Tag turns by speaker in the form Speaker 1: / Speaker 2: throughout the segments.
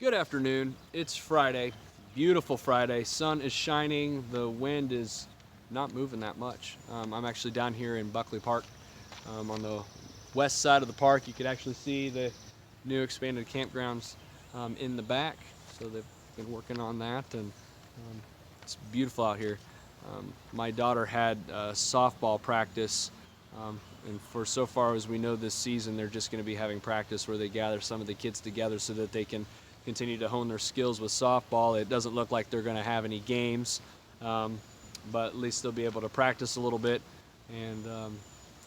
Speaker 1: Good afternoon. It's Friday. Beautiful Friday. Sun is shining. The wind is not moving that much. I'm actually down here in Buckley Park on the west side of the park. You could actually see the new expanded campgrounds in the back. So they've been working on that, and it's beautiful out here. My daughter had softball practice, and for so far as we know this season, they're just going to be having practice where they gather some of the kids together so that they can continue to hone their skills with softball. It doesn't look like they're going to have any games, but at least they'll be able to practice a little bit and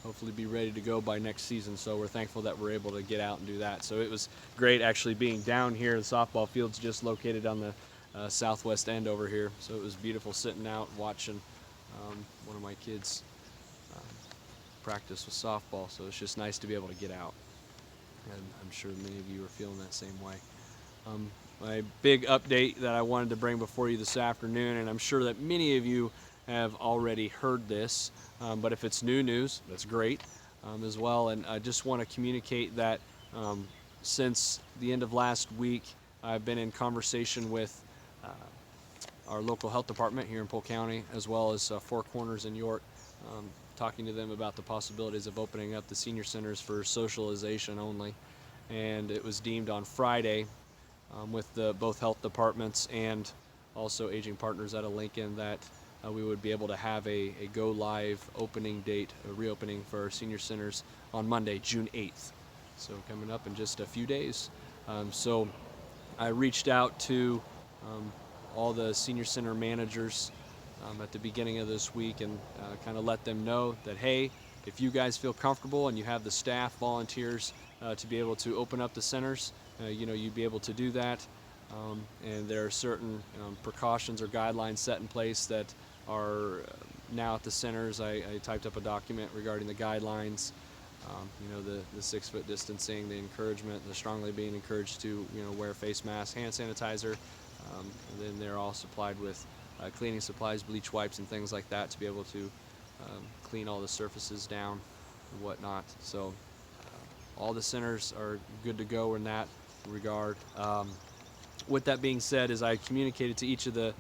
Speaker 1: hopefully be ready to go by next season. So we're thankful that we're able to get out and do that. So it was great actually being down here. The softball field's just located on the southwest end over here. So it was beautiful sitting out watching one of my kids practice with softball. So it's just nice to be able to get out. And I'm sure many of you are feeling that same way. My big update that I wanted to bring before you this afternoon, and I'm sure that many of you have already heard this, but if it's new news, that's great as well. And I just want to communicate that since the end of last week, I've been in conversation with our local health department here in Polk County, as well as Four Corners in York, talking to them about the possibilities of opening up the senior centers for socialization only. And it was deemed on Friday with both health departments and also Aging Partners out of Lincoln that we would be able to have a go live opening date, a reopening for our senior centers on Monday, June 8th. So coming up in just a few days. So I reached out to all the senior center managers at the beginning of this week and kind of let them know that, hey, if you guys feel comfortable and you have the staff, volunteers to be able to open up the centers, you'd be able to do that. And there are certain precautions or guidelines set in place that are now at the centers. I typed up a document regarding the guidelines, the 6 foot distancing, the encouragement, the strongly being encouraged to, wear face masks, hand sanitizer. And then they're all supplied with cleaning supplies, bleach wipes and things like that to be able to clean all the surfaces down and whatnot. So all the centers are good to go in that regard. With that being said, as I communicated to each of the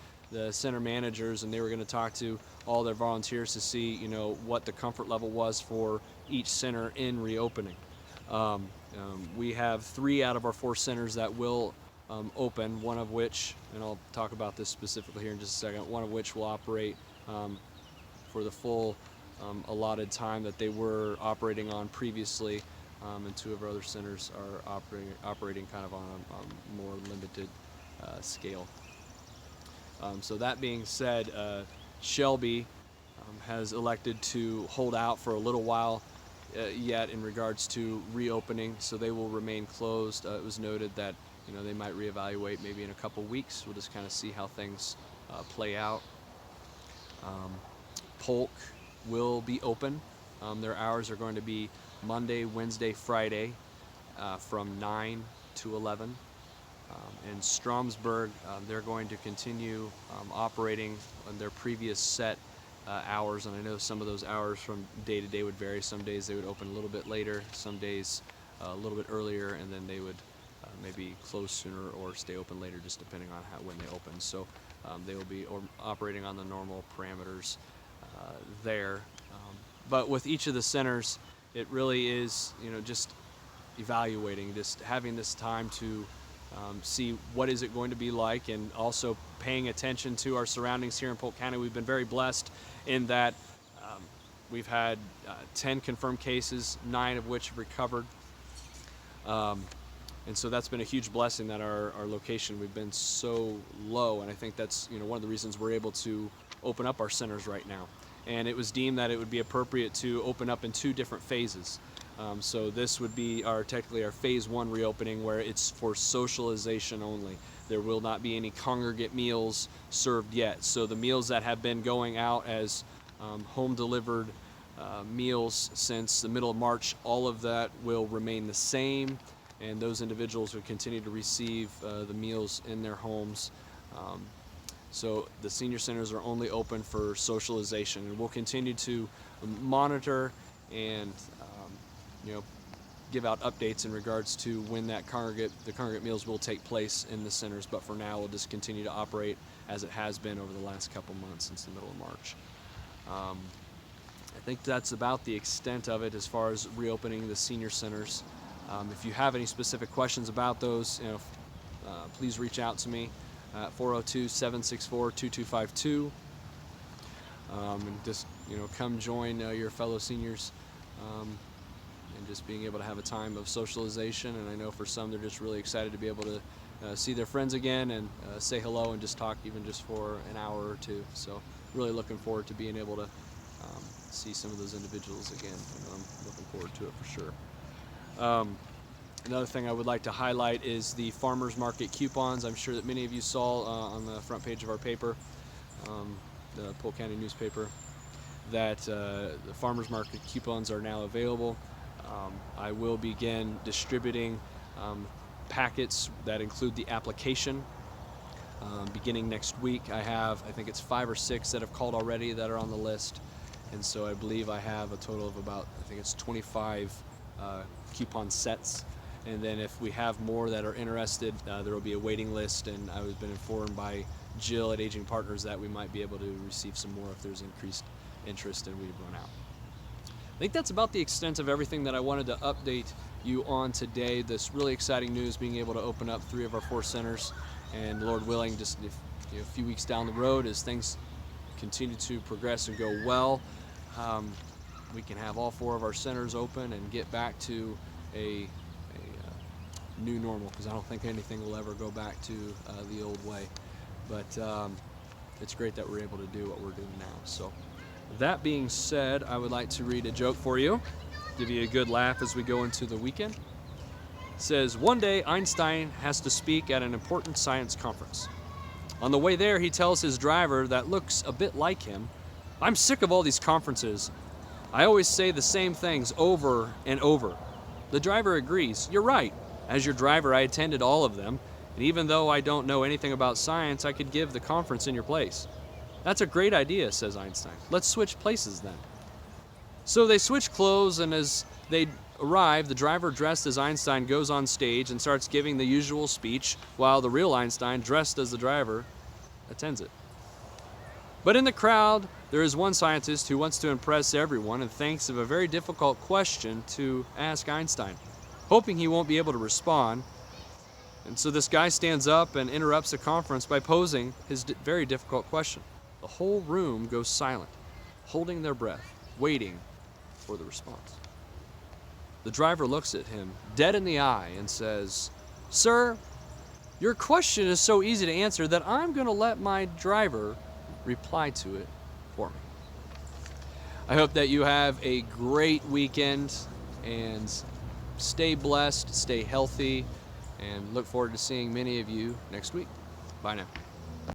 Speaker 1: center managers, and they were going to talk to all their volunteers to see, what the comfort level was for each center in reopening. We have 3 out of our 4 centers that will open, one of which, and I'll talk about this specifically here in just a second, one of which will operate for the full allotted time that they were operating on previously. And 2 of our other centers are operating kind of on a more limited scale. So that being said, Shelby has elected to hold out for a little while yet in regards to reopening, so they will remain closed. It was noted that they might reevaluate maybe in a couple weeks. We'll just kind of see how things play out. Polk will be open. Their hours are going to be Monday, Wednesday, Friday from 9 to 11. In Stromsburg, they're going to continue operating on their previous set hours, and I know some of those hours from day to day would vary. Some days they would open a little bit later, some days a little bit earlier, and then they would maybe close sooner or stay open later, just depending on when they open. So they will be operating on the normal parameters there. But with each of the centers, it really is, just evaluating, just having this time to see what is it going to be like, and also paying attention to our surroundings here in Polk County. We've been very blessed in that we've had 10 confirmed cases, 9 of which have recovered. And so that's been a huge blessing that our location, we've been so low, and I think that's one of the reasons we're able to open up our centers right now. And it was deemed that it would be appropriate to open up in 2 different phases. So this would be technically our phase 1 reopening, where it's for socialization only. There will not be any congregate meals served yet. So the meals that have been going out as home delivered meals since the middle of March, all of that will remain the same, and those individuals would continue to receive the meals in their homes. So the senior centers are only open for socialization, and we'll continue to monitor and give out updates in regards to when the congregate meals will take place in the centers, but for now we'll just continue to operate as it has been over the last couple months since the middle of March. I think that's about the extent of it as far as reopening the senior centers. If you have any specific questions about those, please reach out to me at 402-764-2252, and just come join your fellow seniors, and just being able to have a time of socialization. And I know for some they're just really excited to be able to see their friends again and say hello and just talk even just for an hour or two. So really looking forward to being able to see some of those individuals again. I'm looking forward to it for sure. Another thing I would like to highlight is the farmers market coupons. I'm sure that many of you saw on the front page of our paper, the Polk County newspaper, that the farmers market coupons are now available. I will begin distributing packets that include the application beginning next week. I think it's 5 or 6 that have called already that are on the list, and so I believe I have a total of about, I think it's 25 coupon sets. And then if we have more that are interested, there will be a waiting list, and I've been informed by Jill at Aging Partners that we might be able to receive some more if there's increased interest and we run out. I think that's about the extent of everything that I wanted to update you on today. This really exciting news, being able to open up 3 of our 4 centers, and Lord willing, just a few weeks down the road, as things continue to progress and go well, we can have all 4 of our centers open and get back to a new normal, because I don't think anything will ever go back to the old way. But it's great that we're able to do what we're doing now. So that being said, I would like to read a joke for you, give you a good laugh as we go into the weekend. It says, one day Einstein has to speak at an important science conference. On the way there, he tells his driver that looks a bit like him, "I'm sick of all these conferences. I always say the same things over and over." The driver agrees. "You're right. As your driver, I attended all of them, and even though I don't know anything about science, I could give the conference in your place." "That's a great idea," says Einstein. "Let's switch places then." So they switch clothes, and as they arrive, the driver dressed as Einstein goes on stage and starts giving the usual speech, while the real Einstein, dressed as the driver, attends it. But in the crowd, there is one scientist who wants to impress everyone and thinks of a very difficult question to ask Einstein, hoping he won't be able to respond. And so this guy stands up and interrupts the conference by posing his very difficult question. The whole room goes silent, holding their breath, waiting for the response. The driver looks at him dead in the eye and says, "Sir, your question is so easy to answer that I'm going to let my driver reply to it for me." I hope that you have a great weekend, and stay blessed, stay healthy, and look forward to seeing many of you next week. Bye now.